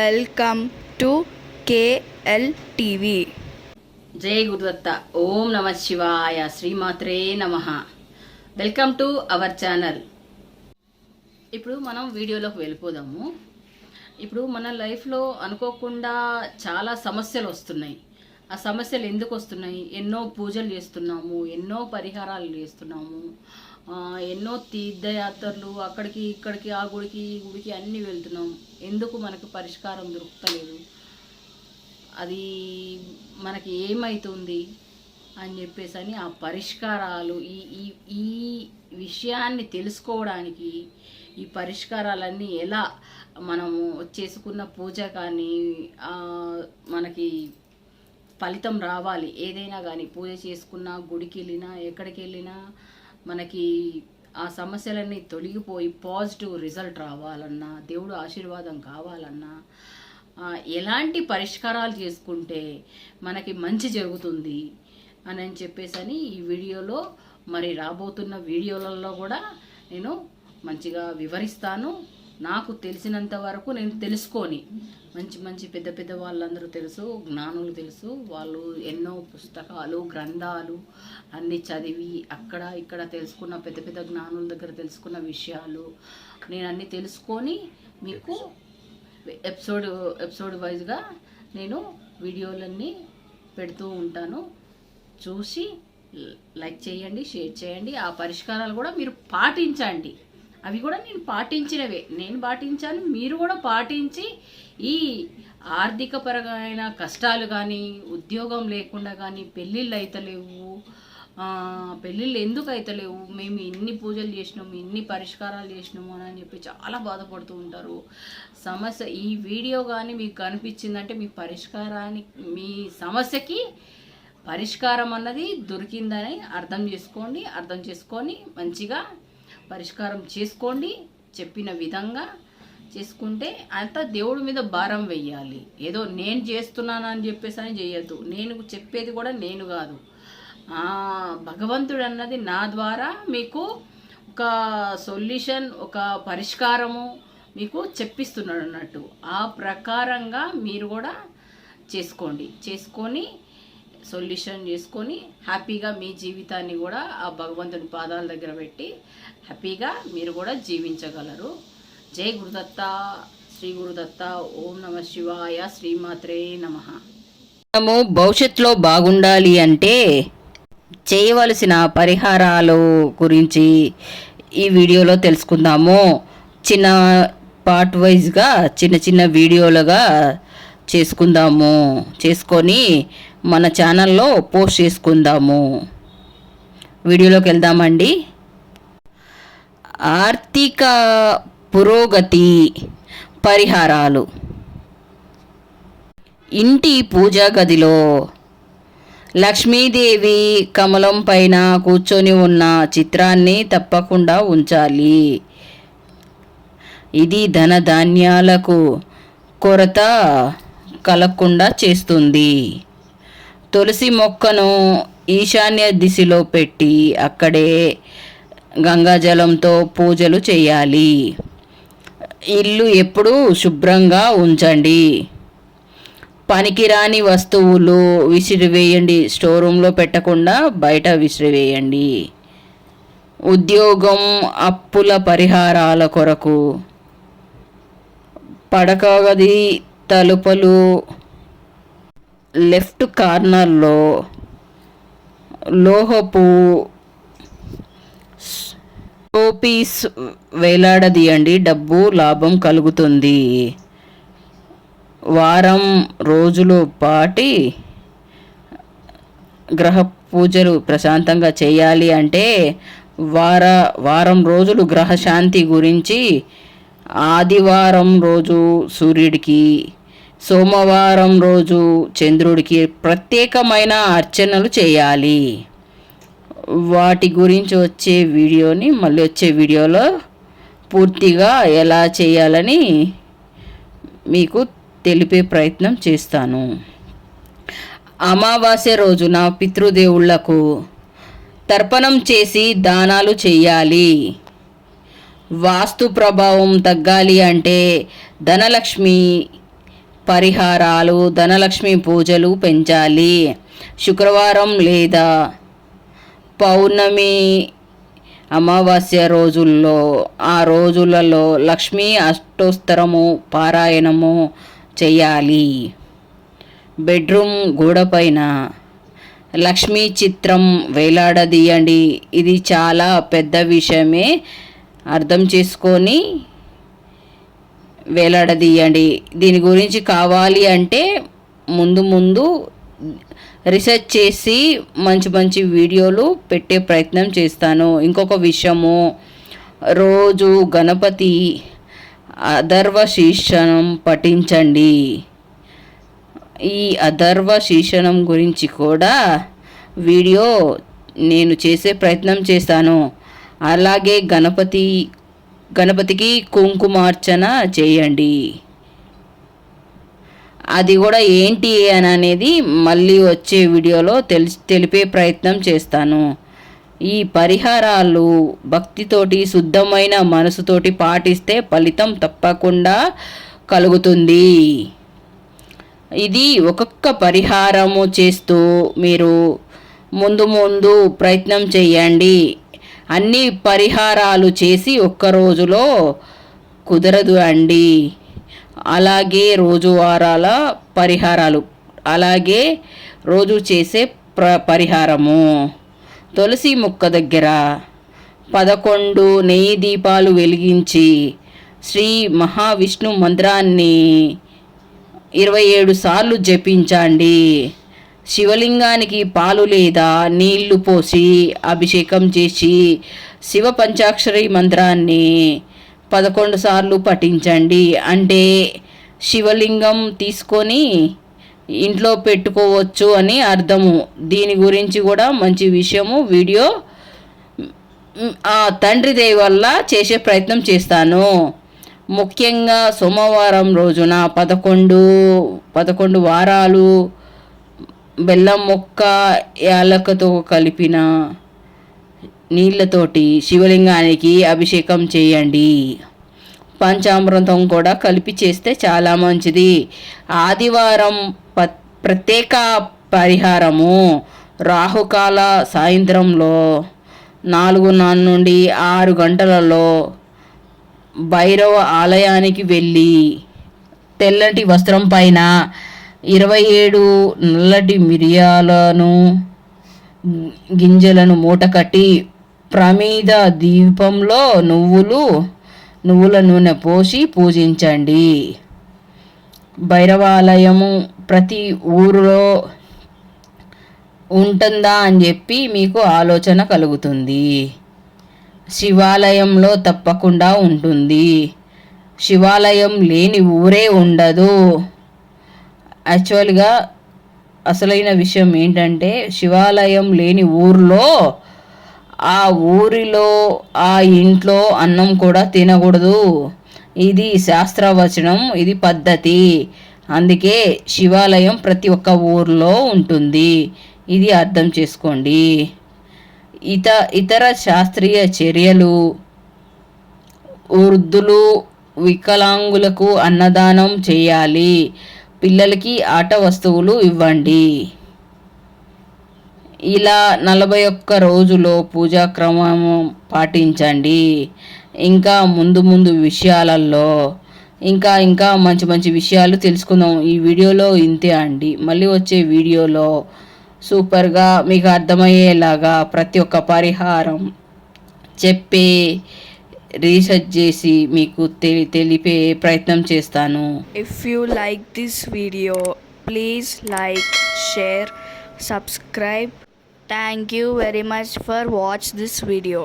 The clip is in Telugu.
Welcome to KL TV. జై గురుదత్త. ఓం నమ శివాయ. శ్రీమాత్రే నమ. Welcome to our channel. ఇప్పుడు మనం వీడియోలోకి వెళ్ళిపోదాము. ఇప్పుడు మన లైఫ్లో అనుకోకుండా చాలా సమస్యలు వస్తున్నాయి. ఆ సమస్యలు ఎందుకు వస్తున్నాయి? ఎన్నో పూజలు చేస్తున్నాము, ఎన్నో పరిహారాలు చేస్తున్నాము, ఎన్నో తీర్థయాత్రలు అక్కడికి ఇక్కడికి ఆ గుడికి ఈ గుడికి అన్నీ వెళ్తున్నాం. ఎందుకు మనకు పరిష్కారం దొరుకుతలేదు? అది మనకి ఏమవుతుంది అని చెప్పేసి ఆ పరిష్కారాలు ఈ ఈ విషయాన్ని తెలుసుకోవడానికి ఈ పరిష్కారాలన్నీ ఎలా మనము చేసుకున్న పూజ కానీ మనకి ఫలితం రావాలి. ఏదైనా కానీ పూజ చేసుకున్నా, గుడికి వెళ్ళినా, ఎక్కడికి వెళ్ళినా మనకి ఆ సమస్యలన్నీ తొలగిపోయి పాజిటివ్ రిజల్ట్ రావాలన్నా, దేవుడు ఆశీర్వాదం కావాలన్నా, ఎలాంటి పరిష్కారాలు చేసుకుంటే మనకి మంచి జరుగుతుంది అని చెప్పేసి ఈ వీడియోలో మరి రాబోతున్న వీడియోలలో కూడా నేను మంచిగా వివరిస్తాను. నాకు తెలిసినంత వరకు నేను తెలుసుకొని, మంచి పెద్ద పెద్ద వాళ్ళందరూ తెలుసు, జ్ఞానులు తెలుసు, వాళ్ళు ఎన్నో పుస్తకాలు గ్రంథాలు అన్నీ చదివి అక్కడ ఇక్కడ తెలుసుకున్న పెద్ద పెద్ద జ్ఞానుల దగ్గర తెలుసుకున్న విషయాలు నేను అన్నీ తెలుసుకొని మీకు ఎపిసోడ్ వైజ్గా నేను వీడియోలన్నీ పెడుతూ ఉంటాను. చూసి లైక్ చేయండి, షేర్ చేయండి. ఆ పరిష్కారాలు కూడా మీరు పాటించండి. అవి కూడా నేను పాటించినవే, నేను పాటించాను, మీరు కూడా పాటించి ఈ ఆర్థిక పరమైన కష్టాలు కానీ, ఉద్యోగం లేకుండా కానీ, పెళ్ళిళ్ళు అయితలేవు, పెళ్ళిళ్ళు ఎందుకు అయితలేవు, మేము ఇన్ని పూజలు చేసినాము, ఇన్ని పరిష్కారాలు చేసినాము అని చెప్పి చాలా బాధపడుతూ ఉంటారు. సమస్య ఈ వీడియో కానీ మీకు కనిపించిందంటే మీ పరిష్కారానికి, మీ సమస్యకి పరిష్కారం అన్నది దొరికిందని అర్థం చేసుకోండి. అర్థం చేసుకొని మంచిగా పరిష్కారం చేసుకోండి. చెప్పిన విధంగా చేసుకుంటే అంతా దేవుడి మీద భారం వెయ్యాలి. ఏదో నేను చేస్తున్నానని చెప్పేసి అని చేయొద్దు. నేను చెప్పేది కూడా నేను కాదు, భగవంతుడు అన్నది నా ద్వారా మీకు ఒక సొల్యూషన్, ఒక పరిష్కారము మీకు చెప్పిస్తున్నాడు అన్నట్టు. ఆ ప్రకారంగా మీరు కూడా చేసుకొని సొల్యూషన్ చేసుకొని హ్యాపీగా మీ జీవితాన్ని కూడా ఆ భగవంతుని పాదాల దగ్గర పెట్టి హ్యాపీగా మీరు కూడా జీవించగలరు. జై గురుదత్త, శ్రీ గురుదత్త. ఓం నమ శివాయ. శ్రీమాత్రే నమః. మనము భవిష్యత్తులో బాగుండాలి అంటే చేయవలసిన పరిహారాలు గురించి ఈ వీడియోలో తెలుసుకుందాము. చిన్న పార్ట్ వైజ్గా చిన్న వీడియోలుగా చేసుకొని మన ఛానల్లో పోస్ట్ చేసుకుందాము. వీడియోలోకి వెళ్దామండి. ఆర్థిక పురోగతి పరిహారాలు. ఇంటి పూజా గదిలో లక్ష్మీదేవి కమలం పైన కూర్చొని ఉన్న చిత్రాన్ని తప్పకుండా ఉంచాలి. ఇది ధనధాన్యాలకు కొరత కలగకుండా చేస్తుంది. తులసి మొక్కను ఈశాన్య దిశలో పెట్టి అక్కడే గంగాజలంతో పూజలు చేయాలి. ఇల్లు ఎప్పుడూ శుభ్రంగా ఉంచండి. పనికిరాని వస్తువులు విసిరివేయండి. స్టోర్ రూమ్లో పెట్టకుండా బయట విసిరివేయండి. ఉద్యోగం, అప్పుల పరిహారాల కొరకు పడక గది తలుపులు లెఫ్ట్ కార్నర్లో లోహపు షోపీస్ వేలాడదీయండి. డబ్బు లాభం కలుగుతుంది. వారం రోజులు పాటి గ్రహ పూజలు ప్రశాంతంగా చేయాలి అంటే వారం రోజులు గ్రహ శాంతి గురించి ఆదివారం రోజు సూర్యుడికి, సోమవారం రోజు చంద్రుడికి ప్రత్యేకమైన అర్చనలు చేయాలి. వాటి గురించి వచ్చే వీడియోలో పూర్తిగా ఎలా చేయాలని మీకు తెలిపే ప్రయత్నం చేస్తాను. అమావాస్య రోజున పితృదేవుళ్లకు తర్పణం చేసి దానాలు చేయాలి. వాస్తు ప్రభావం తగ్గాలి అంటే ధనలక్ష్మి పరిహారాలు, ధనలక్ష్మి పూజలు పెంచాలి. శుక్రవారం లేదా పౌర్ణమి, అమావాస్య ఆ రోజులలో లక్ష్మీ అష్టోత్తరము పారాయణము చేయాలి. బెడ్రూమ్ గోడపైన లక్ష్మీ చిత్రం వేలాడదీయండి. ఇది చాలా పెద్ద విషయమే, అర్థం చేసుకొని వేలాడదీయండి. దీని గురించి కావాలి అంటే ముందు రీసెర్చ్ చేసి మంచి మంచి వీడియోలు పెట్టే ప్రయత్నం చేస్తాను. ఇంకొక విషయము, రోజు గణపతి అథర్వ శీర్షణం పఠించండి. ఈ అథర్వ శీర్షణం గురించి కూడా వీడియో నేను చేసే ప్రయత్నం చేస్తాను. అలాగే గణపతికి కుంకుమార్చన చేయండి. అది కూడా ఏంటి అని అనేది మళ్ళీ వచ్చే వీడియోలో తెలిపే ప్రయత్నం చేస్తాను. ఈ పరిహారాలు భక్తితోటి, శుద్ధమైన మనసుతోటి పాటిస్తే ఫలితం తప్పకుండా కలుగుతుంది. ఇది ఒక్కొక్క పరిహారము చేస్తూ మీరు ముందు ప్రయత్నం చేయండి. అన్ని పరిహారాలు చేసి ఒక్క రోజులో కుదరదు అండి. అలాగే రోజువారాల పరిహారాలు, అలాగే రోజు చేసే పరిహారము, తులసి మొక్క దగ్గర 11 నెయ్యి దీపాలు వెలిగించి శ్రీ మహావిష్ణు మంత్రాన్ని 27 సార్లు జపించండి. శివలింగానికి పాలు లేదా నీళ్లు పోసి అభిషేకం చేసి శివ పంచాక్షరి మంత్రాన్ని 11 సార్లు పఠించండి. అంటే శివలింగం తీసుకొని ఇంట్లో పెట్టుకోవచ్చు అని అర్థము. దీని గురించి కూడా మంచి విషయము వీడియో తండ్రి దయ వల్ల చేసే ప్రయత్నం చేస్తాను. ముఖ్యంగా సోమవారం రోజున 11 వారాలు బెల్లం మొక్క యాలకతో కలిపిన నీళ్ళతోటి శివలింగానికి అభిషేకం చేయండి. పంచామృతం కూడా కలిపి చేస్తే చాలా మంచిది. ఆదివారం ప్రత్యేక పరిహారము, రాహుకాల సాయంత్రంలో 4 నుండి 6 గంటలలో భైరవ ఆలయానికి వెళ్ళి తెల్లటి వస్త్రం పైన 27 నల్లటి మిరియాలను గింజలను మూట కట్టి ప్రమిద దీపంలో నువ్వుల నూనె పోసి పూజించండి. భైరవాలయము ప్రతి ఊరిలో ఉంటుందా అని చెప్పి మీకు ఆలోచన కలుగుతుంది. శివాలయంలో తప్పకుండా ఉంటుంది. శివాలయం లేని ఊరే ఉండదు. యాక్చువల్గా అసలైన విషయం ఏంటంటే, శివాలయం లేని ఊరిలో ఆ ఇంట్లో అన్నం కూడా తినకూడదు. ఇది శాస్త్రవచనం, ఇది పద్ధతి. అందుకే శివాలయం ప్రతి ఒక్క ఊరిలో ఉంటుంది. ఇది అర్థం చేసుకోండి. ఇతర శాస్త్రీయ చర్యలు, వృద్ధులు వికలాంగులకు అన్నదానం చేయాలి. పిల్లలకి ఆట వస్తువులు ఇవ్వండి. ఇలా 41 రోజులో పూజా క్రమము పాటించండి. ఇంకా ముందు విషయాలలో ఇంకా మంచి విషయాలు తెలుసుకుందాం. ఈ వీడియోలో ఇంతే అండి. మళ్ళీ వచ్చే వీడియోలో సూపర్గా మీకు అర్థమయ్యేలాగా ప్రతి ఒక్క పరిహారం చెప్పే రీసెర్చ్ చేసి మీకు తెలిపే ప్రయత్నం చేస్తాను. If you like this video, please like, share, subscribe. Thank you very much for watch this video.